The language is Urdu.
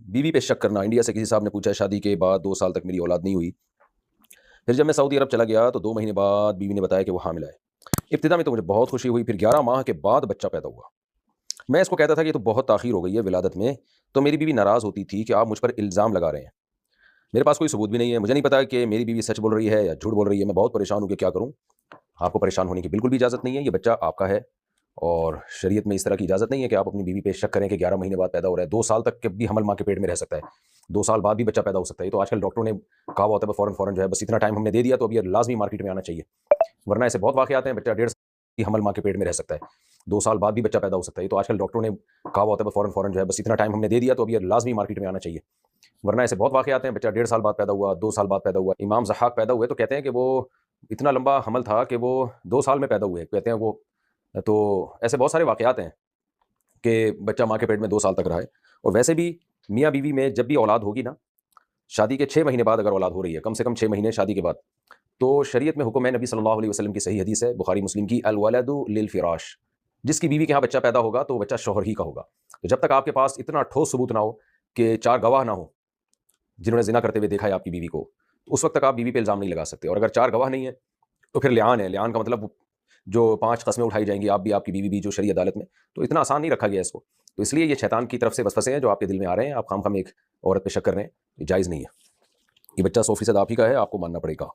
بیوی پہ شک کرنا۔ انڈیا سے کسی صاحب نے پوچھا، شادی کے بعد 2 سال تک میری اولاد نہیں ہوئی، پھر جب میں سعودی عرب چلا گیا تو 2 مہینے بعد بیوی نے بتایا کہ وہ حاملہ ہے۔ ابتدا میں تو مجھے بہت خوشی ہوئی، پھر 11 ماہ کے بعد بچہ پیدا ہوا۔ میں اس کو کہتا تھا کہ یہ تو بہت تاخیر ہو گئی ہے ولادت میں، تو میری بیوی ناراض ہوتی تھی کہ آپ مجھ پر الزام لگا رہے ہیں۔ میرے پاس کوئی ثبوت بھی نہیں ہے، مجھے نہیں پتا کہ میری بیوی سچ بول رہی ہے یا جھوٹ بول رہی ہے۔ میں بہت پریشان ہوں کہ کیا کروں۔ آپ کو پریشان ہونے کی بالکل بھی اجازت نہیں ہے، یہ بچہ آپ کا ہے، اور شریعت میں اس طرح کی اجازت نہیں ہے کہ آپ اپنی بیوی پہ شک کریں کہ 11 مہینے بعد پیدا ہو رہا ہے۔ 2 سال تک بھی حمل ماں کے پیٹ میں رہ سکتا ہے، 2 سال بعد بھی بچہ پیدا ہو سکتا ہے۔ یہ تو آج کل ڈاکٹروں نے کہا ہوا ہوتا ہے فوراً جو ہے بس اتنا ٹائم ہم نے دے دیا تو اب یہ لازمی مارکیٹ میں آنا چاہیے، ورنہ ایسے بہت واقعات ہیں بچہ 1.5 سال حمل ماں کے پیٹ میں رہ سکتا ہے، 2 سال بعد بھی بچہ پیدا ہو سکتا ہے۔ یہ تو آج کل ڈاکٹروں نے کہا ہوا ہوتا ہے فوراً جو ہے بس اتنا ٹائم ہم نے دے دیا تو اب یہ لازمی مارکیٹ میں آنا چاہیے، ورنہ ایسے بہت واقعات ہیں بچہ 1.5 سال بعد پیدا ہوا، 2 سال بعد پیدا ہوا۔ امام ضحاک پیدا ہوئے تو کہتے ہیں کہ وہ اتنا لمبا حمل تھا کہ وہ 2 سال میں پیدا ہوئے، کہتے ہیں وہ۔ تو ایسے بہت سارے واقعات ہیں کہ بچہ ماں کے پیٹ میں 2 سال تک رہا ہے۔ اور ویسے بھی میاں بیوی میں جب بھی اولاد ہوگی نا، شادی کے 6 مہینے بعد اگر اولاد ہو رہی ہے، کم سے کم 6 مہینے شادی کے بعد، تو شریعت میں حکم ہے، نبی صلی اللہ علیہ وسلم کی صحیح حدیث ہے بخاری مسلم کی، الولد للفراش، جس کی بیوی کے ہاں بچہ پیدا ہوگا تو وہ بچہ شوہر ہی کا ہوگا۔ تو جب تک آپ کے پاس اتنا ٹھوس ثبوت نہ ہو کہ 4 گواہ نہ ہو جنہوں نے زنا کرتے ہوئے دیکھا ہے آپ کی بیوی کو، تو اس وقت تک آپ بیوی پہ الزام نہیں لگا سکتے۔ اور اگر 4 گواہ نہیں ہیں تو پھر لعان ہے۔ لعان کا مطلب جو 5 قسمیں اٹھائی جائیں گی، آپ بھی آپ کی بیوی بھی جو شرعی عدالت میں، تو اتنا آسان نہیں رکھا گیا اس کو۔ تو اس لیے یہ شیطان کی طرف سے وسوسے ہیں جو آپ کے دل میں آ رہے ہیں، آپ خام خام ایک عورت پہ شک کر رہے ہیں، یہ جائز نہیں ہے۔ یہ بچہ 100% آپ ہی کا ہے، آپ کو ماننا پڑے گا۔